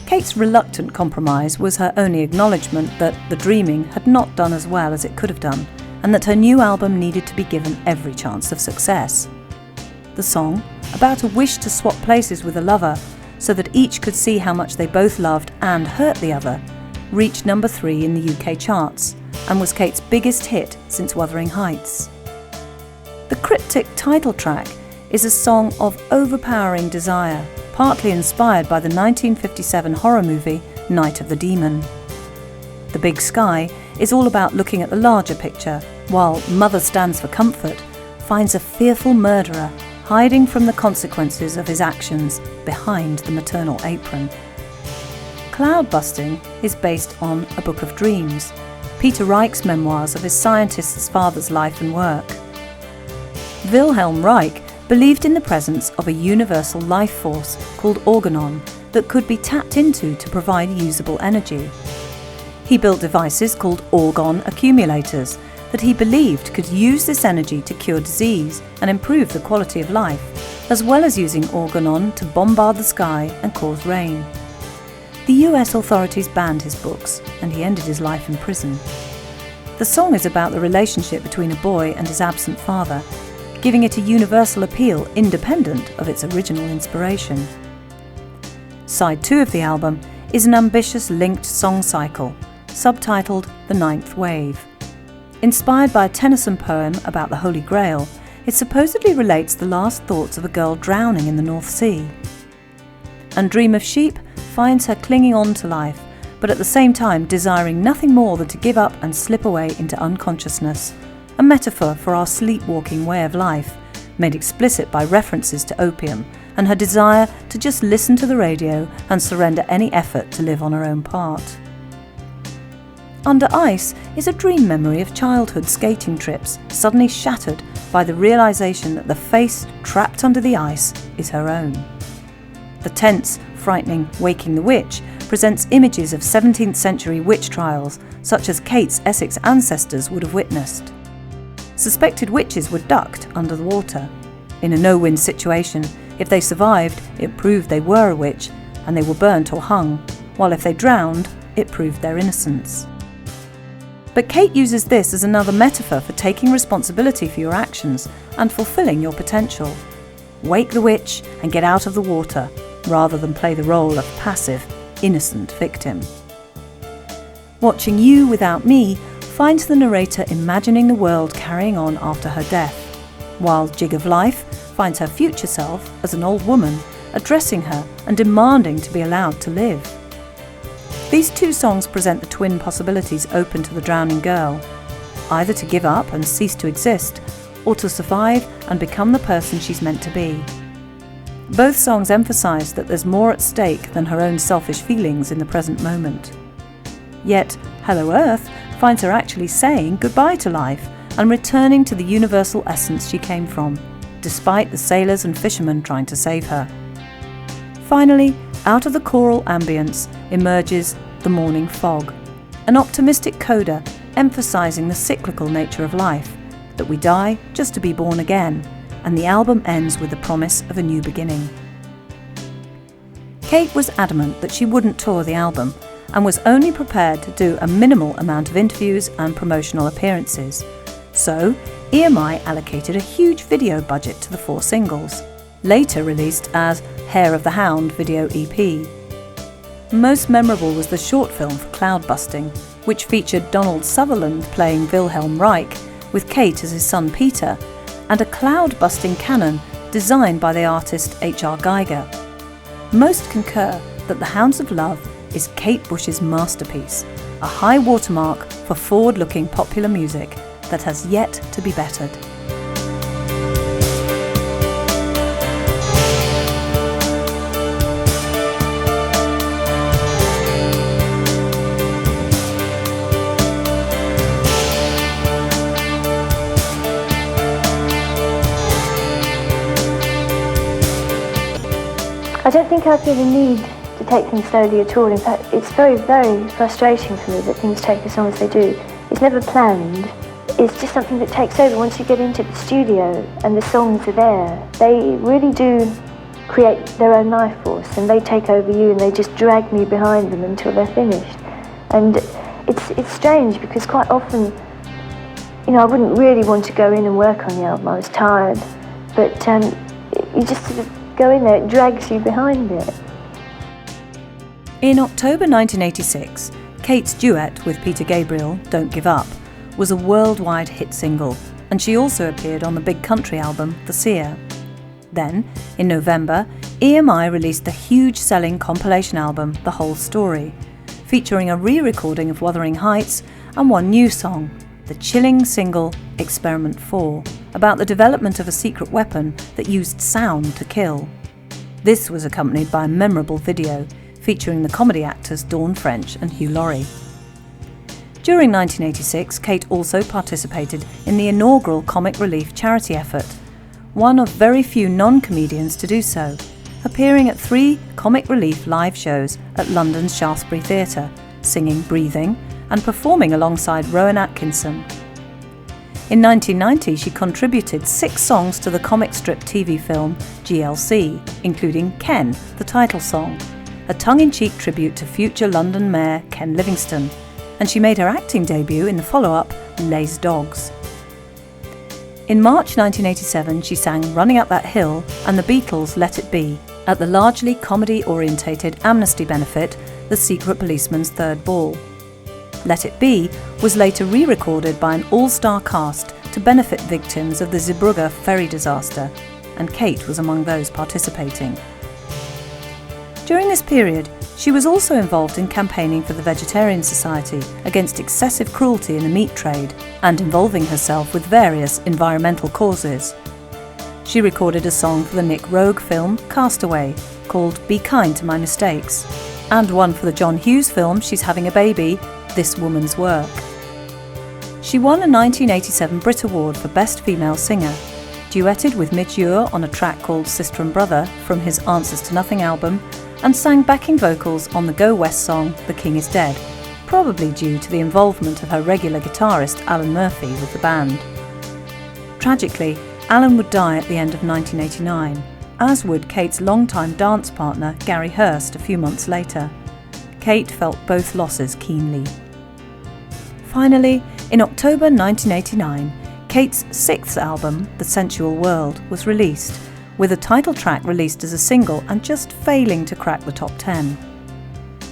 Kate's reluctant compromise was her only acknowledgement that The Dreaming had not done as well as it could have done, and that her new album needed to be given every chance of success. The song, about a wish to swap places with a lover so that each could see how much they both loved and hurt the other, reached number 3 in the UK charts and was Kate's biggest hit since Wuthering Heights. The cryptic title track is a song of overpowering desire, partly inspired by the 1957 horror movie Night of the Demon. The Big Sky is all about looking at the larger picture, while Mother Stands for Comfort finds a fearful murderer hiding from the consequences of his actions behind the maternal apron. Cloudbusting is based on A Book of Dreams, Peter Reich's memoirs of his scientist's father's life and work. Wilhelm Reich believed in the presence of a universal life force called organon that could be tapped into to provide usable energy. He built devices called orgone accumulators that he believed could use this energy to cure disease and improve the quality of life, as well as using organon to bombard the sky and cause rain. The US authorities banned his books, and he ended his life in prison. The song is about the relationship between a boy and his absent father, giving it a universal appeal independent of its original inspiration. Side 2 of the album is an ambitious linked song cycle, subtitled The Ninth Wave. Inspired by a Tennyson poem about the Holy Grail, it supposedly relates the last thoughts of a girl drowning in the North Sea. And Dream of Sheep finds her clinging on to life, but at the same time desiring nothing more than to give up and slip away into unconsciousness, a metaphor for our sleepwalking way of life, made explicit by references to opium and her desire to just listen to the radio and surrender any effort to live on her own part. Under Ice is a dream memory of childhood skating trips suddenly shattered by the realization that the face trapped under the ice is her own. The tense, frightening Waking the Witch presents images of 17th century witch trials such as Kate's Essex ancestors would have witnessed. Suspected witches were ducked under the water. In a no-win situation, if they survived, it proved they were a witch and they were burnt or hung, while if they drowned, it proved their innocence. But Kate uses this as another metaphor for taking responsibility for your actions and fulfilling your potential. Wake the witch and get out of the water, rather than play the role of passive, innocent victim. Watching You Without Me finds the narrator imagining the world carrying on after her death, while Jig of Life finds her future self as an old woman addressing her and demanding to be allowed to live. These two songs present the twin possibilities open to the drowning girl, either to give up and cease to exist, or to survive and become the person she's meant to be. Both songs emphasize that there's more at stake than her own selfish feelings in the present moment. Yet, Hello Earth finds her actually saying goodbye to life and returning to the universal essence she came from, despite the sailors and fishermen trying to save her. Finally, out of the choral ambience emerges The Morning Fog, an optimistic coda emphasizing the cyclical nature of life, that we die just to be born again, and the album ends with the promise of a new beginning. Kate was adamant that she wouldn't tour the album, and was only prepared to do a minimal amount of interviews and promotional appearances. So, EMI allocated a huge video budget to the 4 singles, later released as Hair of the Hound video EP. Most memorable was the short film for Cloudbusting, which featured Donald Sutherland playing Wilhelm Reich, with Kate as his son Peter, and a cloud-busting cannon designed by the artist H.R. Geiger. Most concur that The Hounds of Love is Kate Bush's masterpiece, a high watermark for forward-looking popular music that has yet to be bettered. I don't think I feel the need to take things slowly at all. In fact, it's very, very frustrating for me that things take as long as they do. It's never planned. It's just something that takes over once you get into the studio and the songs are there. They really do create their own life force, and they take over you and they just drag me behind them until they're finished. And it's strange because quite often, I wouldn't really want to go in and work on the album. I was tired, but you just sort of go in there, it drags you behind it. In October 1986, Kate's duet with Peter Gabriel, Don't Give Up, was a worldwide hit single, and she also appeared on the big country album, The Seer. Then, in November, EMI released the huge-selling compilation album, The Whole Story, featuring a re-recording of Wuthering Heights and one new song, the chilling single Experiment 4, about the development of a secret weapon that used sound to kill. This was accompanied by a memorable video featuring the comedy actors Dawn French and Hugh Laurie. During 1986, Kate also participated in the inaugural comic relief charity effort, one of very few non-comedians to do so, appearing at 3 comic relief live shows at London's Shaftesbury Theatre, singing Breathing and performing alongside Rowan Atkinson. In 1990, she contributed 6 songs to the comic strip TV film GLC, including Ken, the title song, a tongue-in-cheek tribute to future London Mayor Ken Livingstone, and she made her acting debut in the follow-up Les Dogs. In March 1987, she sang Running Up That Hill and the Beatles' Let It Be at the largely comedy-orientated Amnesty benefit, The Secret Policeman's Third Ball. Let It Be was later re-recorded by an all-star cast to benefit victims of the Zeebrugge ferry disaster, and Kate was among those participating. During this period, she was also involved in campaigning for the Vegetarian Society against excessive cruelty in the meat trade and involving herself with various environmental causes. She recorded a song for the Nick Rogue film Castaway called Be Kind to My Mistakes, and one for the John Hughes film She's Having a Baby, This Woman's Work. She won a 1987 Brit Award for Best Female Singer, duetted with Midge Ure on a track called Sister and Brother from his Answers to Nothing album, and sang backing vocals on the Go West song The King is Dead, probably due to the involvement of her regular guitarist Alan Murphy with the band. Tragically, Alan would die at the end of 1989, as would Kate's longtime dance partner Gary Hurst a few months later. Kate felt both losses keenly. Finally, in October 1989, Kate's 6th album, The Sensual World, was released, with a title track released as a single and just failing to crack the top 10.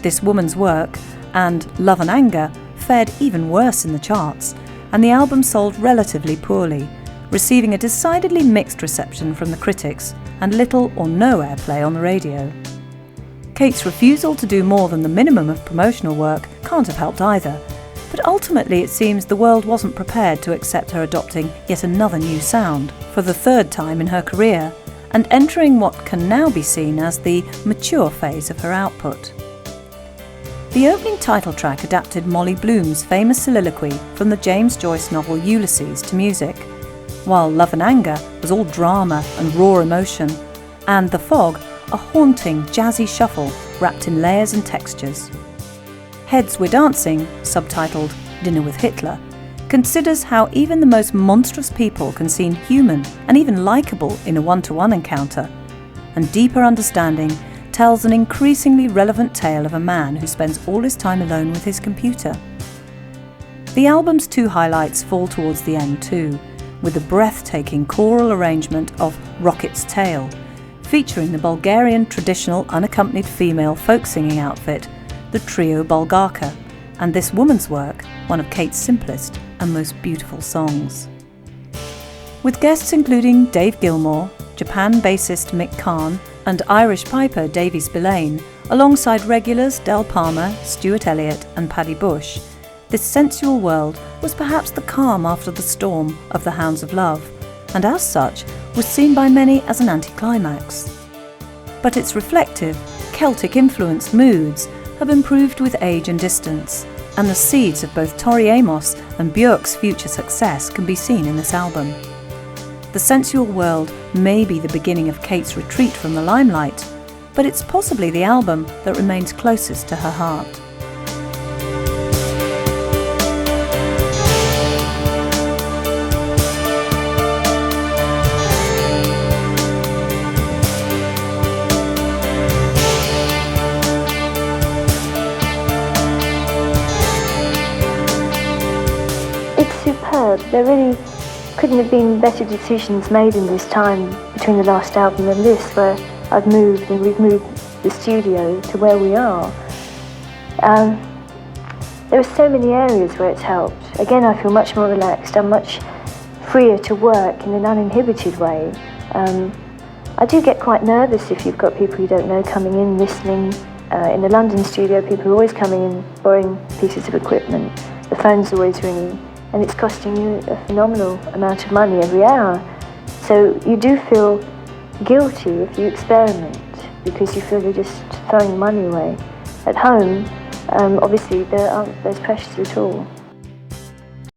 This Woman's Work and Love and Anger fared even worse in the charts, and the album sold relatively poorly, receiving a decidedly mixed reception from the critics and little or no airplay on the radio. Kate's refusal to do more than the minimum of promotional work can't have helped either, but ultimately it seems the world wasn't prepared to accept her adopting yet another new sound for the 3rd time in her career, and entering what can now be seen as the mature phase of her output. The opening title track adapted Molly Bloom's famous soliloquy from the James Joyce novel Ulysses to music, while Love and Anger was all drama and raw emotion, and The Fog a haunting, jazzy shuffle wrapped in layers and textures. Heads We're Dancing, subtitled Dinner with Hitler, considers how even the most monstrous people can seem human and even likeable in a one-to-one encounter, and Deeper Understanding tells an increasingly relevant tale of a man who spends all his time alone with his computer. The album's 2 highlights fall towards the end too, with the breathtaking choral arrangement of Rocket's Tale, featuring the Bulgarian traditional unaccompanied female folk singing outfit, the trio Bulgarka, and This Woman's Work, one of Kate's simplest and most beautiful songs. With guests including Dave Gilmour, Japan bassist Mick Karn, and Irish piper Davy Spillane, alongside regulars Del Palmer, Stuart Elliott and Paddy Bush, This Sensual World was perhaps the calm after the storm of The Hounds of Love, and as such was seen by many as an anticlimax. But its reflective, Celtic-influenced moods have improved with age and distance, and the seeds of both Tori Amos and Björk's future success can be seen in this album. The Sensual World may be the beginning of Kate's retreat from the limelight, but it's possibly the album that remains closest to her heart. there really couldn't have been better decisions made in this time between the last album and this, where I've moved and we've moved the studio to where we are. There are so many areas where it's helped. Again, I feel much more relaxed. I'm much freer to work in an uninhibited way. I do get quite nervous if you've got people you don't know coming in, listening. In the London studio, people are always coming in, borrowing pieces of equipment. The phone's always ringing, and it's costing you a phenomenal amount of money every hour. So you do feel guilty if you experiment, because you feel you're just throwing money away. At home, obviously, there aren't those pressures at all.